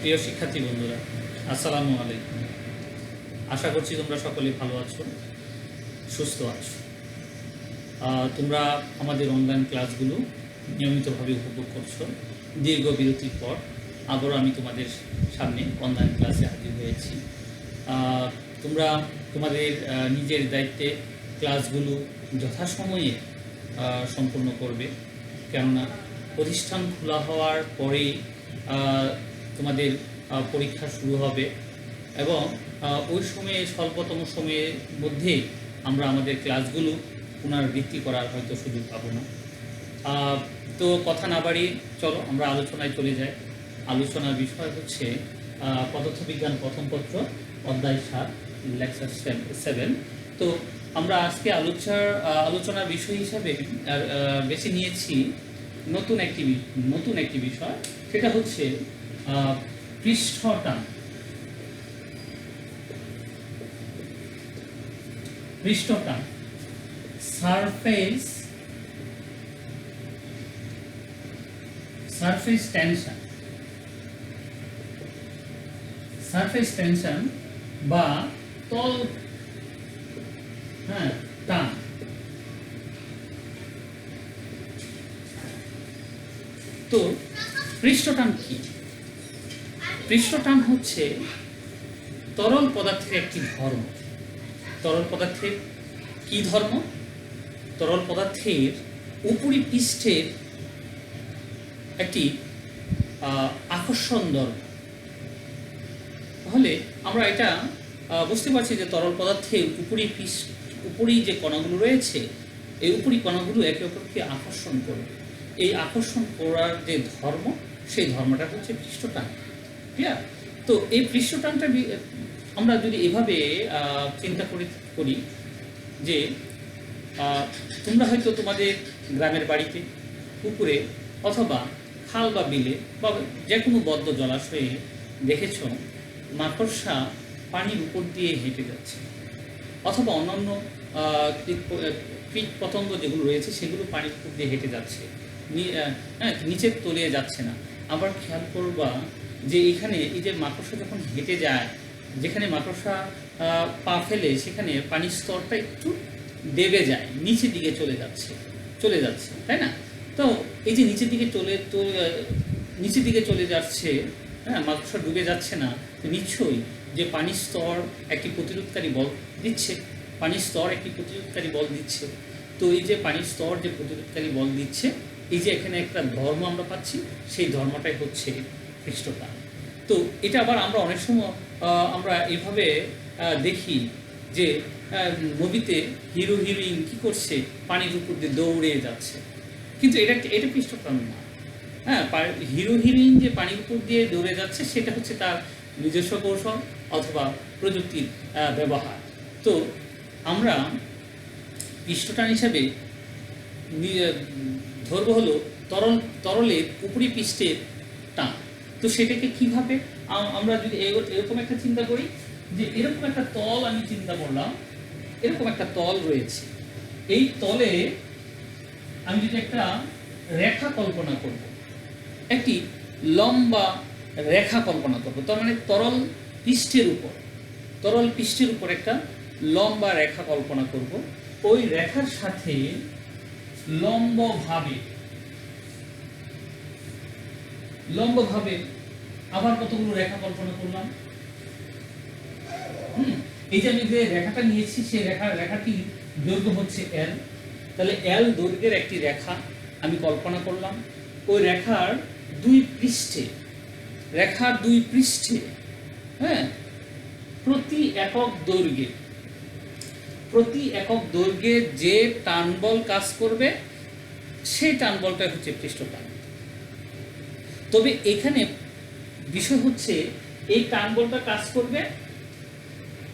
প্রিয় শিক্ষার্থী বন্ধুরা, আসসালামু আলাইকুম। আশা করছি তোমরা সকলে ভালো আছো, সুস্থ আছো। তোমরা আমাদের অনলাইন ক্লাসগুলো নিয়মিতভাবে উপভোগ করছো। দীর্ঘ বিরতির পর আবারও আমি তোমাদের সামনে অনলাইন ক্লাসে হাজির হয়েছি। তোমরা তোমাদের নিজের দায়িত্বে ক্লাসগুলো যথাসময়ে সম্পূর্ণ করবে, কেননা প্রতিষ্ঠান খোলা হওয়ার পরেই তোমাদের পরীক্ষা শুরু হবে এবং ওই সময়ে স্বল্পতম সময়ের মধ্যে আমরা আমাদের ক্লাসগুলো পুনরাবৃত্তি করার হয়তো সুযোগ পাবো না। তো কথা না বাড়িয়ে চলো আমরা আলোচনায় চলে যাই। আলোচনার বিষয় হচ্ছে পদার্থবিজ্ঞান প্রথম পত্র অধ্যায় 7 লেকচার 7। তো আমরা আজকে আলোচনার বিষয় হিসাবে বেছে নিয়েছি নতুন একটি বিষয়, সেটা হচ্ছে পৃষ্ঠটান। সারফেস টেনশন বা তল টান। তো পৃষ্ঠটান কি? পৃষ্ঠটান হচ্ছে তরল পদার্থের একটি ধর্ম। তরল পদার্থের কি ধর্ম? তরল পদার্থের উপরি পৃষ্ঠের একটি আকর্ষণ ধর্ম। তাহলে আমরা এটা বুঝতে পারছি যে তরল পদার্থের উপরি যে কণাগুলো রয়েছে, এই উপরি কণাগুলো একে অপরকে আকর্ষণ করবে। এই আকর্ষণ করার যে ধর্ম, সেই ধর্মটা হচ্ছে পৃষ্ঠটান। ক্লিয়ার? তো এই পৃষ্ঠটানটা আমরা যদি এভাবে চিন্তা করি যে তোমরা হয়তো তোমাদের গ্রামের বাড়িতে, পুকুরে অথবা খাল বা বিলে বা যে কোনো বদ্ধ জলাশয়ে দেখেছ মাকড়সা পানির উপর দিয়ে হেঁটে যাচ্ছে, অথবা অন্যান্য কীট পতঙ্গ যেগুলো রয়েছে সেগুলো পানির উপর দিয়ে হেঁটে যাচ্ছে, নিচে তলিয়ে যাচ্ছে না। আবার খেয়াল করবা যে এখানে এই যে মাকড়সা যখন হেঁটে যায়, যেখানে মাকড়সা পা ফেলে সেখানে পানির স্তরটা একটু দেবে যায়, নিচের দিকে চলে যাচ্ছে, তাই না? তো এই যে নিচের দিকে চলে যাচ্ছে, মাকড়সা ডুবে যাচ্ছে না, তো নিশ্চয়ই যে পানির স্তর একটি প্রতিরোধকারী বল দিচ্ছে। তো এই যে পানির স্তর যে প্রতিরোধকারী বল দিচ্ছে, এই যে এখানে একটা ধর্ম আমরা পাচ্ছি, সেই ধর্মটাই হচ্ছে পৃষ্ঠটান। তো এটা আবার আমরা অনেক সময় আমরা এভাবে দেখি যে নদীতে হিরো হিরোইন কী করছে, পানির উপর দিয়ে দৌড়ে যাচ্ছে, কিন্তু এটা পৃষ্ঠটান না। হিরো হিরোইন যে পানির উপর দিয়ে দৌড়ে যাচ্ছে সেটা হচ্ছে তার নিজস্ব কৌশল অথবা প্রযুক্তির ব্যবহার। তো আমরা পৃষ্ঠটান হিসাবে ধরব হলো তরলের উপরি পৃষ্ঠের টান। তো সেটাকে কিভাবে আমরা যদি এরকম একটা চিন্তা করি যে এরকম একটা তল আমি চিন্তা করলাম, এরকম একটা তল রয়েছে, এই তলে আমি যদি একটা রেখা কল্পনা করব, একটি লম্বা রেখা কল্পনা করব, তার মানে তরল পৃষ্ঠের উপর একটা লম্বা রেখা কল্পনা করব। ওই রেখার সাথে লম্বভাবে আবার কতগুলো রেখা কল্পনা করলাম। এই যে আমি যে রেখাটা নিয়েছি, সেই রেখাটি দৈর্ঘ্য হচ্ছে L। তাহলে L দৈর্ঘ্যের একটি রেখা আমি কল্পনা করলাম। ওই রেখার দুই পৃষ্ঠে প্রতি একক দৈর্ঘ্যে যে টান বল কাজ করবে, সেই টান বলটা হচ্ছে পৃষ্ঠটান। তবে এখানে বিষয় হচ্ছে এই টান বলটা কাজ করবে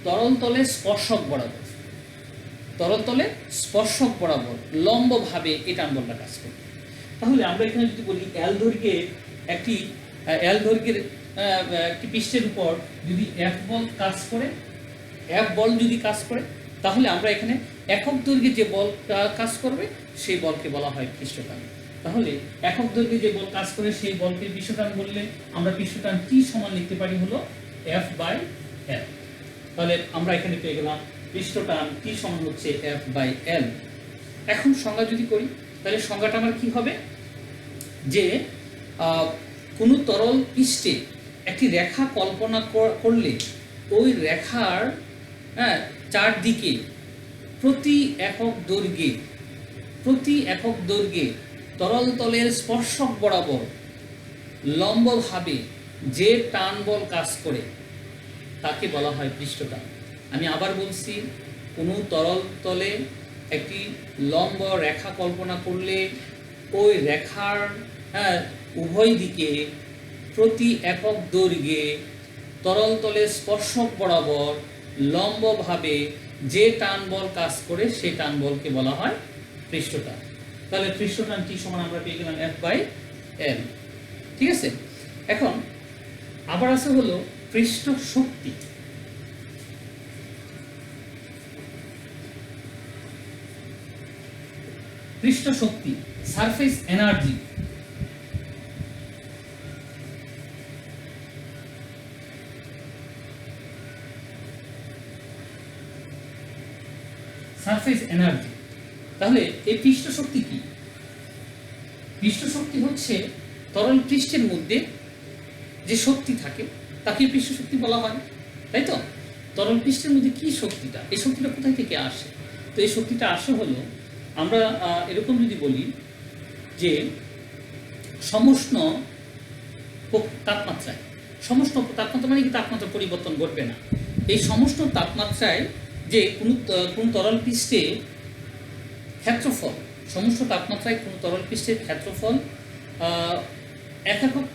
তরল তলে স্পর্শক বরাবর লম্বভাবে এই টান বলটা কাজ করবে। তাহলে আমরা এখানে যদি বলি L দৈর্ঘ্যের একটি পৃষ্ঠের উপর যদি F বল যদি কাজ করে, তাহলে আমরা এখানে একক দৈর্ঘ্যে যে বল কাজ করবে সেই বলকে বলা হয় পৃষ্ঠটান। তাহলে একক দৈর্ঘ্যে যে বল কাজ করে সেই বলকে পৃষ্ঠটান বললে আমরা পৃষ্ঠটান টি সমান লিখতে পারি হলো F/L। তাহলে আমরা এখানে পেয়ে গেলাম পৃষ্ঠটান টি সমান হচ্ছে F/L। এখন সংজ্ঞা যদি করি তাহলে সংজ্ঞাটা আমার কি হবে, যে কোনো তরল পৃষ্ঠে একটি রেখা কল্পনা করলে ওই রেখার চারদিকে প্রতি একক দৈর্ঘ্যে তরল তলের স্পর্শক বরাবর লম্বভাবে যে টান বল কাজ করে তাকে বলা হয় পৃষ্ঠটান। আমি আবার বলছি, কোনো তরল তলে একটি লম্ব রেখা কল্পনা করলে ওই রেখার উভয় দিকে প্রতি একক দৈর্ঘ্যে তরল তলের স্পর্শক বরাবর লম্বভাবে যে টান বল কাজ করে সেই টান বলকে বলা হয় পৃষ্ঠটান। তাহলে পৃষ্ঠটান টি সমান আমরা পেয়ে গেলাম F/L। ঠিক আছে, এখন আবার আছে হলো পৃষ্ঠ শক্তি। পৃষ্ঠ শক্তি, সারফেস এনার্জি। সারফেস এনার্জি, তাহলে এই পৃষ্ঠ শক্তি কি? পৃষ্ঠ শক্তি হচ্ছে তরল পৃষ্ঠের মধ্যে যে শক্তি থাকে তাকে পৃষ্ঠ শক্তি বলা হয়, তাই তো? তরল পৃষ্ঠের মধ্যে কি শক্তিটা, এই শক্তিটা কোথায় থেকে আসে? তো এই শক্তিটা আসে হলো, আমরা এরকম যদি বলি যে সমষ্ণ তাপমাত্রায়, সমষ্ণ তাপমাত্রা মানে কি তাপমাত্রা পরিবর্তন ঘটবে না, এই সমষ্ণ তাপমাত্রায় যে কোন তরল পৃষ্ঠে ক্ষেত্রফল, সমষ্ণ তাপমাত্রায় কোন তরল পৃষ্ঠের ক্ষেত্রফল একক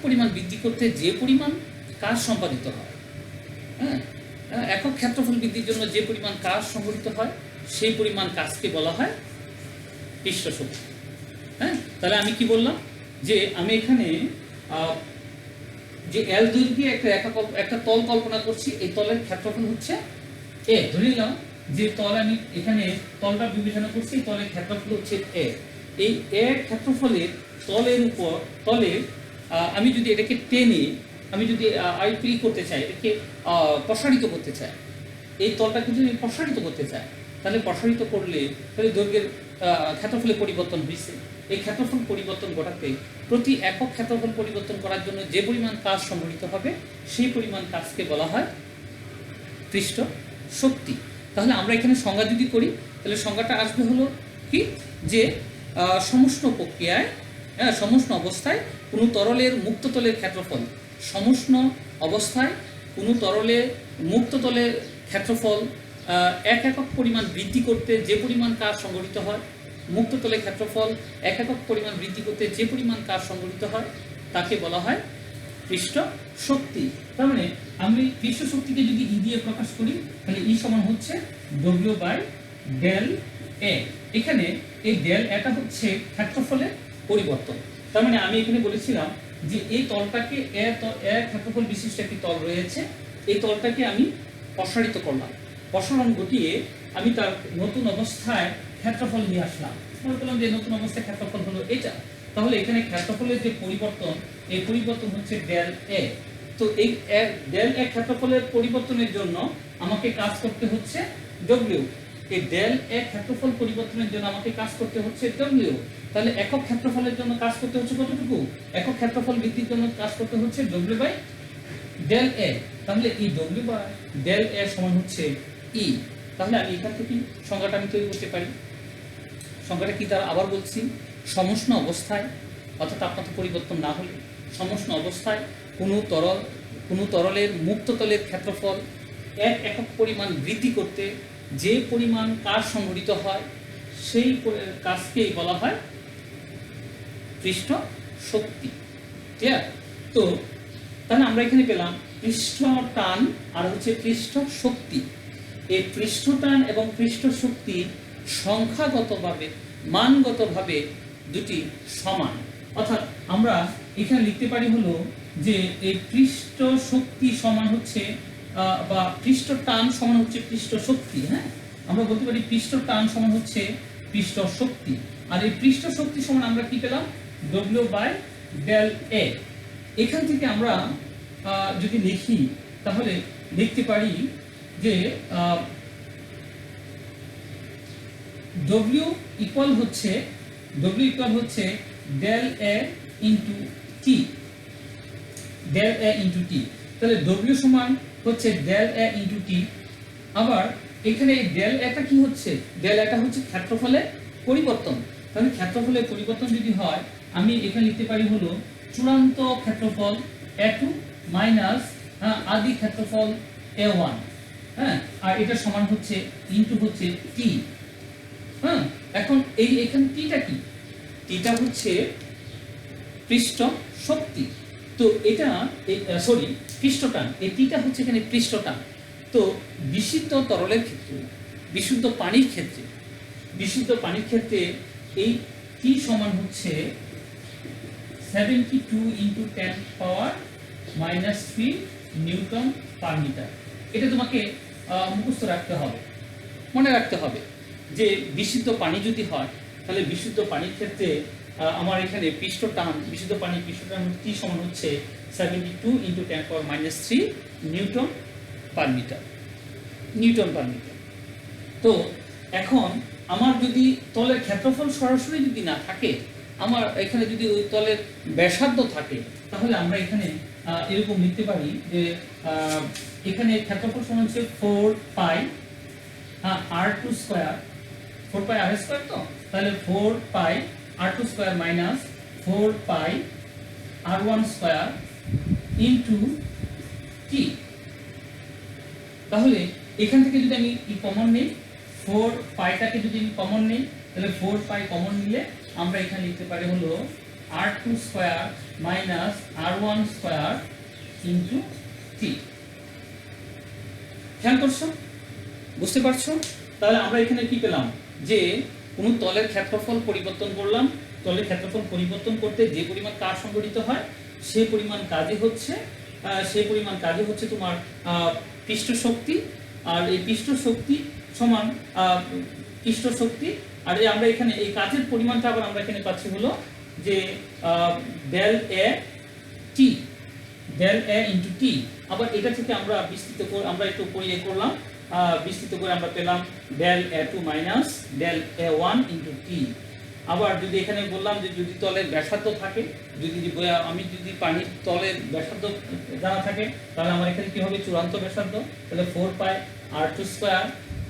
পরিমাণ বৃদ্ধি করতে যে পরিমাণ কাজ সম্পাদিত হয়, একক ক্ষেত্রফল বৃদ্ধির জন্য যে পরিমাণ কাজ সংঘটিত হয় সেই পরিমাণ কাজকে বলা হয় পৃষ্ঠ শক্তি। তাহলে আমি কি বললাম, যে আমি এখানে যে L দৈর্ঘ্যে একটা তল কল্পনা করছি, এই তলের ক্ষেত্রফল হচ্ছে A। ধরে নিলাম যে তল আমি এখানে তলটা বিবেচনা করছি, এই তলের ক্ষেত্রফল হচ্ছে A। এই A ক্ষেত্রফলের তলে আমি যদি এটাকে টেনে, আমি যদি আইপ্রি করতে চাই, এটাকে প্রসারিত করতে চাই, এই তলটা কিন্তু প্রসারিত করতে চাই, তাহলে প্রসারিত করলে তাহলে দৈর্ঘ্যের ক্ষেত্রফলে পরিবর্তন হয়েছে। এই ক্ষেত্রফল পরিবর্তন ঘটাতে প্রতি একক ক্ষেত্রফল পরিবর্তন করার জন্য যে পরিমাণ কাজ সংঘটিত হবে সেই পরিমাণ কাজকে বলা হয় পৃষ্ঠ শক্তি। তাহলে আমরা এখানে সংজ্ঞা যদি করি তাহলে সংজ্ঞাটা আসবে হলো কি, যে সমষ্ণ প্রক্রিয়ায়, সমষ্ণ অবস্থায় কোনো তরলের মুক্ততলের ক্ষেত্রফল, সমষ্ণ অবস্থায় কোনো তরলের মুক্ততলের ক্ষেত্রফল এক একক পরিমাণ বৃদ্ধি করতে যে পরিমাণ কাজ সংঘটিত হয়, মুক্ততলের ক্ষেত্রফল এক একক পরিমাণ বৃদ্ধি করতে যে পরিমাণ কাজ সংঘটিত হয় তাকে বলা হয় পৃষ্ঠ শক্তি। তার মানে আমি পৃষ্ঠ শক্তিকে যদি ই দিয়ে প্রকাশ করি তাহলে ই সমান হচ্ছে W/Δ_A। এখানে এই ডেল এটা হচ্ছে ক্ষেত্রফলের পরিবর্তন। তার মানে আমি এখানে বলেছিলাম যে এই তলটাকে এ ক্ষেত্রফল বিশিষ্ট একটি তল রয়েছে, এই তলটাকে আমি প্রসারিত করলাম, প্রসারণ ঘটিয়ে আমি তার নতুন অবস্থায় ক্ষেত্রফল নিয়ে আসলাম, মনে করলাম যে নতুন অবস্থায় ক্ষেত্রফল হলো এটা। তাহলে এখানে ক্ষেত্রফলের যে পরিবর্তন, এই পরিবর্তন হচ্ছে Δ_A। তো এই Δ_A ক্ষেত্রফলের পরিবর্তনের জন্য আমাকে কাজ করতে হচ্ছে W। এই Δ_A ক্ষেত্রফল পরিবর্তনের জন্য আমাকে কাজ করতে হচ্ছে W। তাহলে একক ক্ষেত্রফলের জন্য কাজ করতে হচ্ছে কতটুকু? একক ক্ষেত্রফল বৃদ্ধির জন্য কাজ করতে হচ্ছে W/Δ_A। তাহলে এই W/Δ_A সমান হচ্ছে E। তাহলে আমি এখান থেকে সংজ্ঞাটা আমি তৈরি করতে পারি। সংজ্ঞাটা কি তার আবার বলছি, সমষ্ণ অবস্থায় অর্থাৎ তাপমাত্রা পরিবর্তন না হলে সমষ্ণ অবস্থায় কোনো তরলের মুক্ততলের ক্ষেত্রফল এক একক পরিমাণ বৃদ্ধি করতে যে পরিমাণ কাজ সংঘটিত হয় সেই কাজকেই বলা হয় পৃষ্ঠ শক্তি। ক্লিয়ার? তো তাহলে আমরা এখানে পেলাম পৃষ্ঠ টান আর হচ্ছে পৃষ্ঠ শক্তি। এই পৃষ্ঠ টান এবং পৃষ্ঠ শক্তি সংখ্যাগতভাবে, মানগতভাবে দুটি সমান। অর্থাৎ আমরা এখানে লিখতে পারি হলো যে এই পৃষ্ঠ শক্তি সমান হচ্ছে বা পৃষ্ঠ টান সমান হচ্ছে পৃষ্ঠ শক্তি। হ্যাঁ, আমরা বলতে পারি পৃষ্ঠ টান সমান হচ্ছে পৃষ্ঠ শক্তি। আর এই পৃষ্ঠ শক্তি সমান আমরা কি পেলাম ডব্লিউ বাই ডেল এ। এখান থেকে আমরা যদি লিখি তাহলে লিখতে পারি যে ডব্লিউ ইকুয়াল হচ্ছে ডেল এ ইন্টু টি, ডেল এ ইন্টু টি। তাহলে ডব্লিউ সমান হচ্ছে ডেল এ ইন্টু টি। আবার এখানে ডেল এটা কি হচ্ছে, ডেল এটা হচ্ছে ক্ষেত্রফলের পরিবর্তন। তাহলে ক্ষেত্রফলের পরিবর্তন যদি হয় আমি এখানে লিখতে পারি হলো চূড়ান্ত ক্ষেত্রফল a2 মাইনাস আদি ক্ষেত্রফল a1, হ্যাঁ, আর এটা সমান হচ্ছে ইনটু হচ্ছে t। হ্যাঁ, এখন এখানে টিটা কি, টিটা হচ্ছে পৃষ্ঠ শক্তি। তো এটা সরি পৃষ্ঠটান, এই টিটা হচ্ছে এখানে পৃষ্ঠটান। তো বিশুদ্ধ তরলের ক্ষেত্রে, বিশুদ্ধ পানির ক্ষেত্রে এই টি সমান হচ্ছে 72 into 10 power minus 3 newton per metre. এটা তোমাকে মুখস্থ রাখতে হবে, মনে রাখতে হবে যে বিশুদ্ধ পানি যদি হয় তাহলে বিশুদ্ধ পানির ক্ষেত্রে আমার এখানে পৃষ্ঠটান, বিশুদ্ধ পানির পৃষ্ঠটান টি সমান হচ্ছে 72 into 10 power minus 3 newton per metre. তো এখন আমার যদি তলের ক্ষেত্রফল সরাসরি যদি না থাকে, আমার এখানে যদি ওই তলের ব্যাসার্ধ থাকে, তাহলে আমরা এখানে এরকম লিখতে পারি যে এখানে ক্ষেত্রফল সমান হচ্ছে 4 পাই r2 স্কয়ার, 4 পাই r স্কয়ার। তো তাহলে 4 পাই r2 স্কয়ার মাইনাস 4 পাই r1 স্কয়ার ইনটু t। তাহলে এখান থেকে যদি আমি কমন নেই, 4 পাইটাকে যদি আমি কমন নেই, তাহলে 4 পাই কমন নিলে আমরা এখানে লিখতে পারি হলো r2 square minus r1 square into t। খেয়াল করছো, বুঝতে পারছো? তাহলে আমরা এখানে কি পেলাম যে কোনো তলের ক্ষেত্রফল পরিবর্তন করলাম, তলের ক্ষেত্রফল পরিবর্তন করতে যে পরিমাণ কাজ সংঘটিত হয় সেই পরিমাণ কাজই হচ্ছে তোমার পৃষ্ঠ শক্তি। আর এই পৃষ্ঠ শক্তি সমান পৃষ্ঠ শক্তি, আর আমরা এখানে এই কাজের পরিমাণটা আবার আমরা এখানে পাচ্ছি হলো যে ডেল এ টি, ডেল এ ইন্টু টি। আবার এটা থেকে আমরা বিস্তৃত করে আমরা একটু করলাম, বিস্তৃত করে আমরা পেলাম del a2 minus del a1 into T. আবার যদি এখানে বললাম যে যদি তলের ব্যাসার্ধ থাকে, আমি যদি পানির তলের ব্যাসার্ধ জানা থাকে তাহলে আমার এখানে কি হবে চূড়ান্ত ব্যাসার্ধ, তাহলে 4 পাই r2 স্কয়ার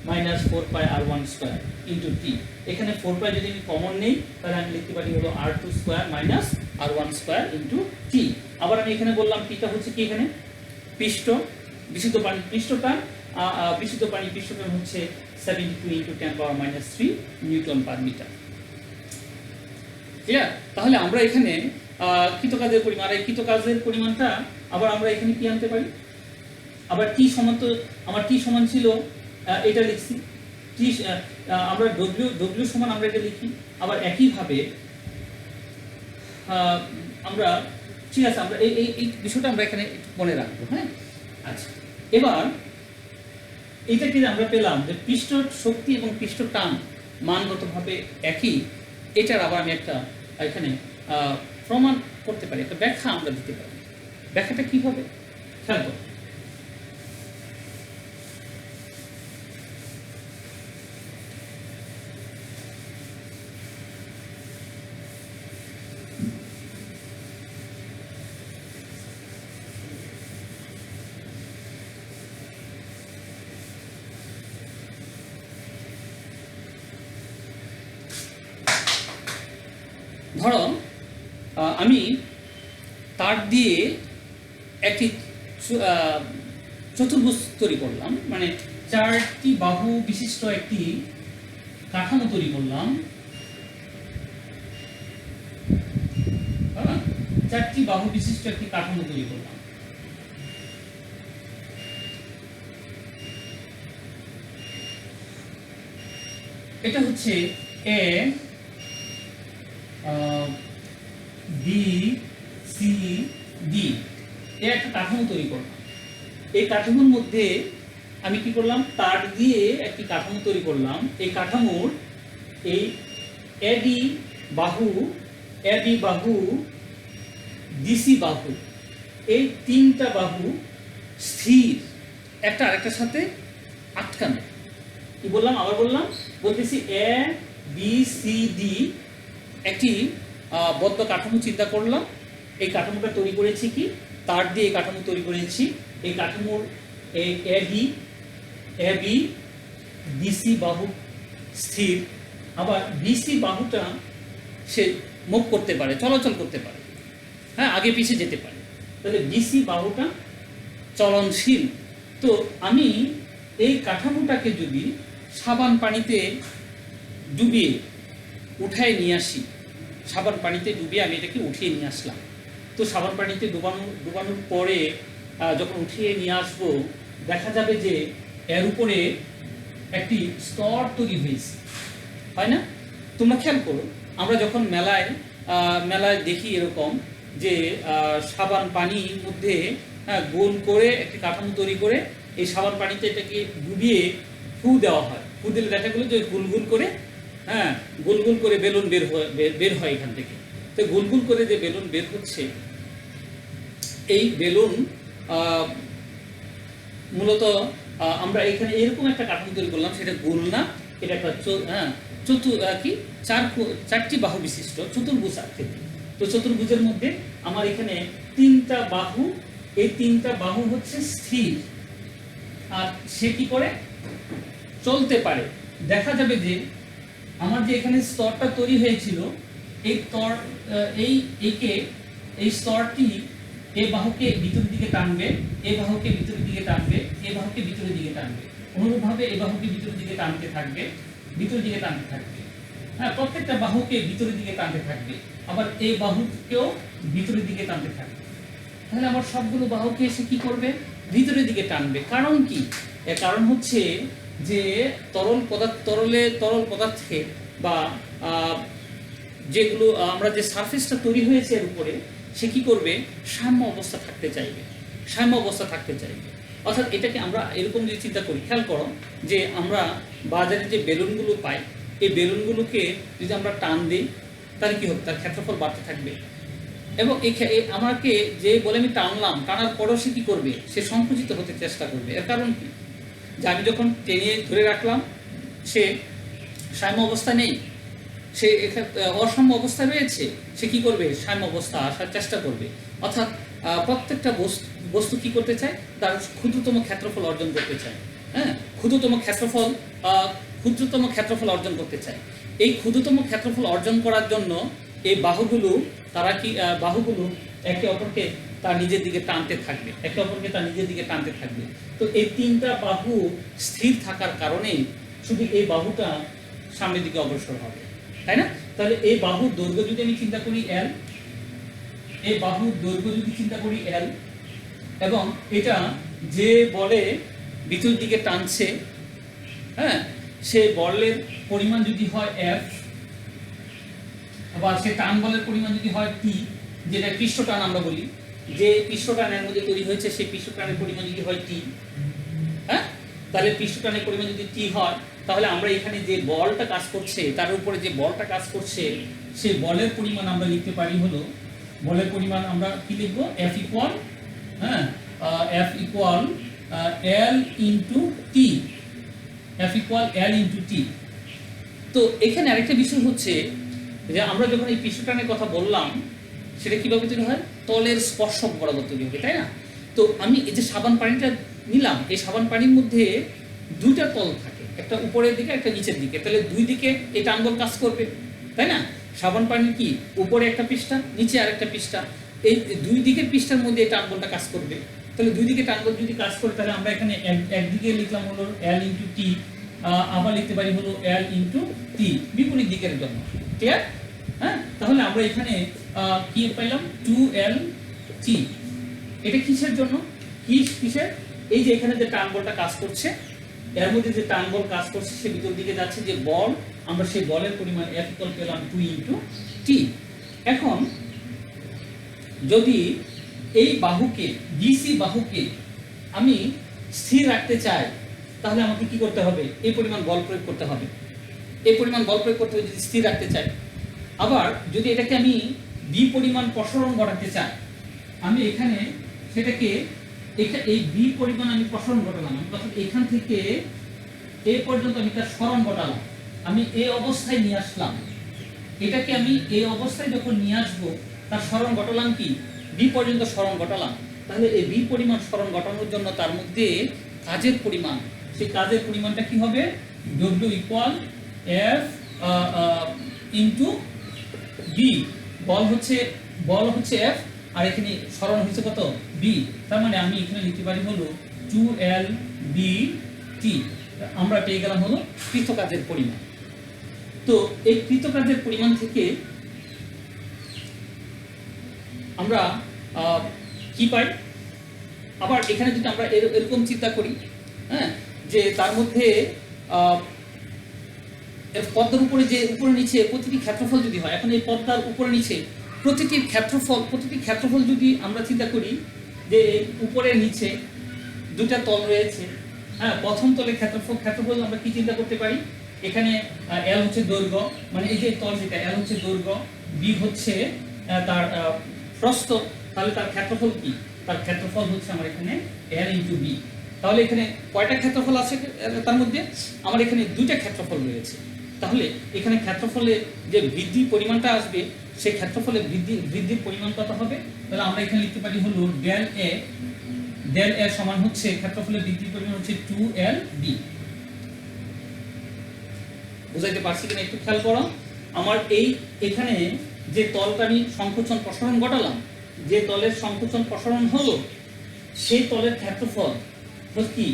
মাইনাস 4 পাই r1 স্কয়ার ইনটু টি। এখানে 4 পাই যদি আমি কমন নেই তাহলে আমি লিখতে পারি হলো r2 square minus r1 square into টি। আবার আমি এখানে বললাম টিটা হচ্ছে কি এখানে বিশুদ্ধ পানির পৃষ্ঠটান, বিশুদ্ধ পানির পৃষ্ঠটান হচ্ছে 72 into 10 power minus 3 newton per metre. Clear? তাহলে আমরা এখানে কৃতকাজের পরিমাণ, এই কৃতকাজের পরিমাণটা আবার আমরা এখানে কি আনতে পারি, আবার টি সমান, তো আমার টি সমান ছিল এটা লিখছি, টি আমরা ডব্লিউ সমান আমরা এটা লিখি। আবার একইভাবে আমরা, ঠিক আছে, আমরা এই বিষয়টা আমরা এখানে মনে রাখবো। হ্যাঁ, আচ্ছা, এবার এইটাকে আমরা পেলাম যে পৃষ্ঠ শক্তি এবং পৃষ্ঠ টান মানগতভাবে একই। এটার আবার আমি একটা এখানে প্রমাণ করতে পারি, একটা ব্যাখ্যা আমরা দিতে পারি। ব্যাখ্যাটা কি হবে খেয়াল করো। ধরো আমি তার দিয়ে একটি চতুর্ভুজ তৈরি করলাম, মানে 4টি বাহু বিশিষ্ট একটি কাঠামো তৈরি করলাম। 4টি বাহু বিশিষ্ট একটি কাঠামো তৈরি করলাম। এটা হচ্ছে এ বি সি ডি, এর একটা কাঠামো তৈরি করলাম। এই কাঠামোর মধ্যে আমি কি করলাম, তার দিয়ে একটি কাঠামো তৈরি করলাম। এই কাঠামোর এই এডি বাহু, এবি বাহু, ডিসি বাহু, এই তিনটা বাহু স্থির, একটা আরেকটার সাথে আটকানো। কি বললাম, আবার বললাম, বলতেছি এ বি সি ডি একটি বদ্ধ কাঠামো চিন্তা করলাম। এই কাঠামোটা তৈরি করেছি কি, তার দিয়ে এই কাঠামো তৈরি করেছি। এই কাঠামোর এডি এবি ডিসি বাহু স্থির, আবার ডিসি বাহুটা সে মুভ করতে পারে, চলাচল করতে পারে, হ্যাঁ, আগে পিছিয়ে যেতে পারে। তাহলে ডিসি বাহুটা চলনশীল। তো আমি এই কাঠামোটাকে যদি সাবান পানিতে ডুবিয়ে উঠায় নিয়ে আসি, সাবান পানিতে ডুবিয়ে আমি এটাকে উঠিয়ে নিয়ে আসলাম। তো সাবান পানিতে ডুবানোর পরে যখন উঠিয়ে নিয়ে আসবো, দেখা যাবে যে এর উপরে একটি স্তর তৈরি হয়েছে, হয় না? তোমরা খেয়াল করো, আমরা যখন মেলায় দেখি এরকম যে সাবান পানির মধ্যে গোল করে একটি কাঠামো তৈরি করে এই সাবান পানিতে এটাকে ডুবিয়ে ফু দেওয়া হয়। ফু দিলে দেখা গেলো যে গুলগুল করে, হ্যাঁ, গুলগুল করে বেলুন বের হয় এখান থেকে। তো গুলগুল করে যে বেলুন বের হচ্ছে, এই বেলুন মূলত আমরা এখানে এরকম একটা কাঠামো তৈরি করলাম, সেটা গোল না, এটা একটা চারটি বাহু বিশিষ্ট চতুর্ভুজ আকৃতি। তো চতুর্ভুজের মধ্যে আমার এখানে তিনটা বাহু, এই তিনটা বাহু হচ্ছে স্থির, আর সে কি করে চলতে পারে। দেখা যাবে যে আমার যে এখানে স্তরটা তৈরি হয়েছিল, এই স্তরটি এই বাহুকে ভিতরের দিকে টানবে, এই বাহুকে ভিতরের দিকে টানবে, এই বাহুকে ভিতরের দিকে টানবে, অনুরূপভাবে এই বাহুকে ভিতরের দিকে টানতে থাকবে, ভিতরের দিকে টানতে থাকবে, হ্যাঁ, প্রত্যেকটা বাহুকে ভিতরের দিকে টানতে থাকবে, আবার এই বাহুকেও ভিতরের দিকে টানতে থাকবে। তাহলে আমার সবগুলো বাহুকে এসে কি করবে, ভিতরের দিকে টানবে। কারণ কি? এর কারণ হচ্ছে যে তরল পদার্থে বা যেগুলো আমরা যে সারফেসটা তৈরি হয়েছে এর উপরে, সে কি করবে, সাম্য অবস্থা থাকতে চাইবে। অর্থাৎ এটাকে আমরা এরকম যদি চিন্তা করি, খেয়াল করো যে আমরা বাজারে যে বেলুনগুলো পাই, এই বেলুনগুলোকে যদি আমরা টান দিই, তাহলে কি হবে, তার ক্ষেত্রফল বাড়তে থাকবে। এবং আমাকে যে বলে আমি টানার পরও সে কি করবে, সে সংকুচিত হতে চেষ্টা করবে। এর কারণ কি, যে আমি যখন টেনে ধরে রাখলাম, সে সাম্য অবস্থা নেই, সে অসাম্য অবস্থা রয়েছে, সে কি করবে, সাম্য অবস্থা আসার চেষ্টা করবে। অর্থাৎ প্রত্যেকটা বস্তু কি করতে চায়, তার ক্ষুদ্রতম ক্ষেত্রফল অর্জন করতে চায়, হ্যাঁ, ক্ষুদ্রতম ক্ষেত্রফল অর্জন করতে চায়। এই ক্ষুদ্রতম ক্ষেত্রফল অর্জন করার জন্য এই বাহুগুলো একে অপরকে তার নিজের দিকে টানতে থাকবে। তো এই তিনটা বাহু স্থির থাকার কারণে শুধু এই বাহুটা সামনের দিকে অগ্রসর হবে, তাই না? তাহলে এই বাহুর দৈর্ঘ্য যদি আমি চিন্তা করি L, এবং এটা যে বলে ভিতর দিকে টানছে, হ্যাঁ, সে বলের পরিমাণ যদি হয় F, আবার সে টান বলের পরিমাণ যদি হয় T, যেটা পৃষ্ঠ টান আমরা বলি, যে পৃষ্ঠ টানের মধ্যে তৈরি হয়েছে সেই পৃষ্ঠ টানের পরিমাণ যদি হয় T, হ্যাঁ, তাহলে পৃষ্ঠ টানের পরিমাণ যদি T হয়, তাহলে আমরা এখানে যে বলটা কাজ করছে, তার উপরে যে বলটা কাজ করছে, সেই বলের পরিমাণ আমরা লিখতে পারি হলো, বলের পরিমাণ আমরা কি লিখব, F equal L into T, তো এখানে আরেকটা বিষয় হচ্ছে যে আমরা যখন এই পৃষ্ঠটানের কথা বললাম, সেটা কিভাবে তৈরি হয়, তলের স্পর্শক বরাবর তৈরি হবে, তাই না? তো আমি এই যে সাবান পানিটা নিলাম, এই সাবান পানির মধ্যে দুইটা তল থাকে, একটা উপরের দিকে, একটা নিচের দিকে। তাহলে দুই দিকে এই টানবল কাজ করবে, তাই না? সাবান পানির কি উপরে একটা পৃষ্ঠা, নিচে আরেকটা পৃষ্ঠা, এই দুই দিকের পৃষ্ঠার মধ্যে এই টানবলটা কাজ করবে। তাহলে দুই দিকে টানবল যদি কাজ করে, তাহলে আমরা এখানে একদিকে লিখলাম হলো L ইন্টু টি, আবার লিখতে পারি হলো L ইন্টু টি বিপরীত দিকের জন্য, ক্লিয়ার? হ্যাঁ, তাহলে আমরা এখানে কি পাইলাম, 2L T। এটা কিসের জন্য, কিসের, এই যে এখানে যে টানবলটা কাজ করছে, এর মধ্যে যে টানবল কাজ করছে, সে ভিতর দিকে যাচ্ছে যে বল, আমরা সেই বলের পরিমাণ F ইকুয়াল পেলাম 2 ইন্টু টি। এখন যদি এই বাহুকে, ডিসি বাহুকে আমি স্থির রাখতে চাই, তাহলে আমাকে কি করতে হবে, এই পরিমাণ বল প্রয়োগ করতে হবে, এই পরিমাণ বল প্রয়োগ করতে হবে যদি স্থির রাখতে চাই। আবার যদি এটাকে আমি বি পরিমাণ প্রসারণ ঘটাতে চাই, আমি এখানে সেটাকে এই বি পরিমাণ আমি প্রসারণ ঘটালাম, অর্থাৎ এখান থেকে এ পর্যন্ত আমি তার সরণ ঘটালাম, আমি এই অবস্থায় নিয়ে আসলাম। এটাকে আমি এই অবস্থায় যখন নিয়ে আসবো, তার সরণ ঘটালাম কি বি পর্যন্ত সরণ ঘটালাম। তাহলে এই বি পরিমাণ সরণ ঘটানোর জন্য তার মধ্যে কাজের পরিমাণ, সেই কাজের পরিমাণটা কি হবে? W equal F into B. বল হচ্ছে F, আর এখানে সরণ হচ্ছে কত? B। তার মানে আমি এখানে লিখতে পারি হলো 2LBT। আমরা পেয়ে গেলাম হলো কৃত কাজের পরিমাণ। তো এই কৃত কাজের পরিমাণ থেকে আমরা কি পাই? আবার এখানে যদি আমরা এরকম চিন্তা করি, হ্যাঁ, যে তার মধ্যে পদ্মার উপরে যে উপরে নিচে প্রতিটি ক্ষেত্রফল যদি হয়, এখন এই পদ্মার উপরে নিচে প্রতিটি ক্ষেত্রফল যদি আমরা চিন্তা করি যে উপরে নিচে দুটা তল রয়েছে, হ্যাঁ, প্রথম তলের ক্ষেত্রফল আমরা কি চিন্তা করতে পারি? এখানে L হচ্ছে দৈর্ঘ্য, মানে এই যে তল যেটা L হচ্ছে দৈর্ঘ্য, B হচ্ছে তার প্রস্থ, তাহলে তার ক্ষেত্রফল কি? তার ক্ষেত্রফল হচ্ছে আমার এখানে L ইন্টু B। তাহলে এখানে কয়টা ক্ষেত্রফল আছে? তার মধ্যে আমার এখানে দুইটা ক্ষেত্রফল রয়েছে। তাহলে এখানে ক্ষেত্রফলে যে বৃদ্ধি পরিমাণটা আসবে, সেই ক্ষেত্রফলে বৃদ্ধির পরিমাণ কত হবে? তাহলে আমরা এখানে লিখতে পারি হলো ডেল এ সমান হচ্ছে ক্ষেত্রফলের বৃদ্ধির পরিমাণ হচ্ছে 2LB। বুঝাইতে পারছি কিনা একটু খেয়াল করো। আমার এখানে যে তলটা আমি সংকোচন প্রসারণ ঘটালাম, যে তলের সংকোচন প্রসারণ হলো, সেই তলের ক্ষেত্রফল কি?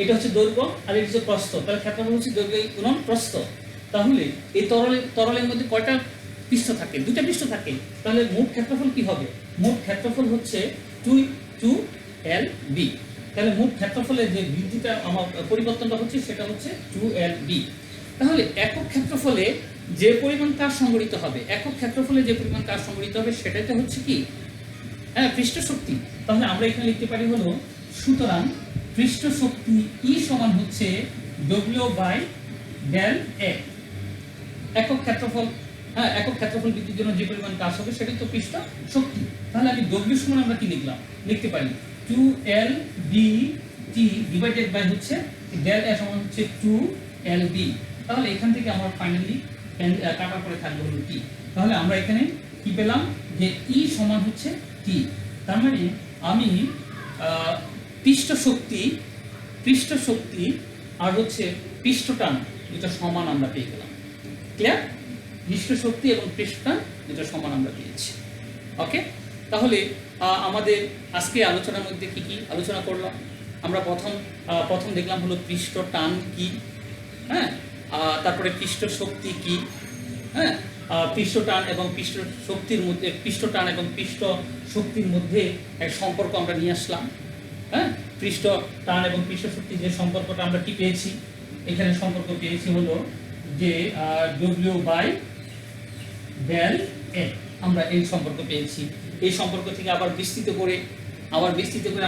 এটা হচ্ছে দৈর্ঘ্য আর এটা হচ্ছে প্রস্থ। তাহলে ক্ষেত্রফল হচ্ছে দৈর্ঘ্য গুণন প্রস্থ। তাহলে এই তরলের মধ্যে কয়টা পৃষ্ঠ থাকে? দুটা পৃষ্ঠ থাকে। তাহলে মোট ক্ষেত্রফল কি হবে? মোট ক্ষেত্রফল হচ্ছে 2LB। তাহলে মোট ক্ষেত্রফলের যে বৃদ্ধিটা আমার পরিবর্তনটা হচ্ছে সেটা হচ্ছে 2LB। তাহলে একক ক্ষেত্রফলে যে পরিমাণ কাজ সংগঠিত হবে, সেটাই তো হচ্ছে কি? হ্যাঁ, পৃষ্ঠ শক্তি। তাহলে আমরা এখানে লিখতে পারি হলো, সুতরাং পৃষ্ঠ শক্তি E সমান হচ্ছে W বাই ডেল এ। একক ক্ষেত্রফল বৃদ্ধির জন্য যে পরিমাণ কাজ হবে সেটাই তো পৃষ্ঠ শক্তি। তাহলে আমি W সমান আমরা কি লিখতে পারি 2LBT ডিভাইডেড বাই হচ্ছে ডেল এ সমান হচ্ছে 2LB। তাহলে এখান থেকে আমার ফাইনালি কাটার পরে থাকবে হলো T। তাহলে আমরা এখানে কি পেলাম? যে E সমান হচ্ছে T। তার মানে আমি পৃষ্ঠ শক্তি আর হচ্ছে পৃষ্ঠটান দুটো সমান আমরা পেয়ে গেলাম। ক্লিয়ার? পৃষ্ঠ শক্তি এবং পৃষ্ঠটান দুটো সমান আমরা পেয়েছি। ওকে, তাহলে আমাদের আজকে আলোচনার মধ্যে কি কি আলোচনা করলাম? আমরা প্রথম দেখলাম হলো পৃষ্ঠটান কি, হ্যাঁ, তারপরে পৃষ্ঠ শক্তি কি, হ্যাঁ, পৃষ্ঠটান এবং পৃষ্ঠ শক্তির মধ্যে এক সম্পর্ক আমরা নিয়ে আসলাম। হ্যাঁ, পৃষ্ঠটান এবং পৃষ্ঠ শক্তির যে সম্পর্কটা আমরা কি পেয়েছি? এখানে সম্পর্ক পেয়েছি হলো যে W বাই ডেল এ। আমরা এই সম্পর্ক পেয়েছি। এই সম্পর্ক থেকে আবার বিস্তৃত করে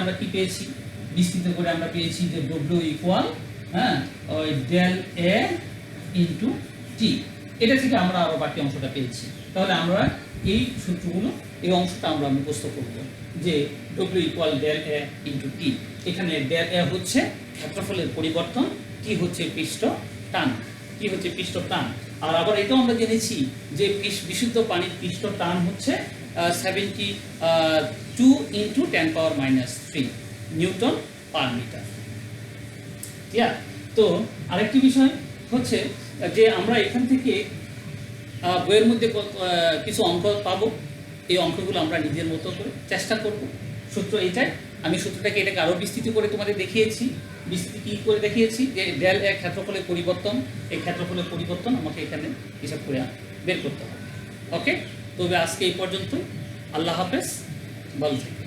আমরা কি পেয়েছি? আমরা পেয়েছি যে W ইকুয়াল, হ্যাঁ, ওই ডেল এ ইন্টু টি। এটা থেকে আমরা আরো বাকি অংশটা পেয়েছি। তাহলে আমরা এই সূত্রগুলো, এই অংশটা আমরা মুখস্থ করব যে W ইকুয়াল ডেল এ ইন্টু টি। এখানে ডেল এ হচ্ছে ক্ষেত্রফলের পরিবর্তন, টি হচ্ছে পৃষ্ঠটান। আর আবার এটাও আমরা জেনেছি যে বিশুদ্ধ পানির পৃষ্ঠটান হচ্ছে 72 ইন্টু 10⁻³ নিউটন পার মিটার। তো আরেকটি বিষয় হচ্ছে যে আমরা এখান থেকে বইয়ের মধ্যে কিছু অঙ্ক পাবো। এই অঙ্কগুলো আমরা নিজের মতো করে চেষ্টা করব। সূত্র এটাই, আমি সূত্রটাকে এটাকে আরও বিস্তৃত করে তোমাদের দেখিয়েছি। যে ডেল এ ক্ষেত্রফলের পরিবর্তন, এই ক্ষেত্রফলের পরিবর্তন আমাকে এখানে হিসাব করে বের করতে হবে। ওকে, তবে আজকে এই পর্যন্তই। আল্লাহ হাফেজ, ভালো থাকবেন।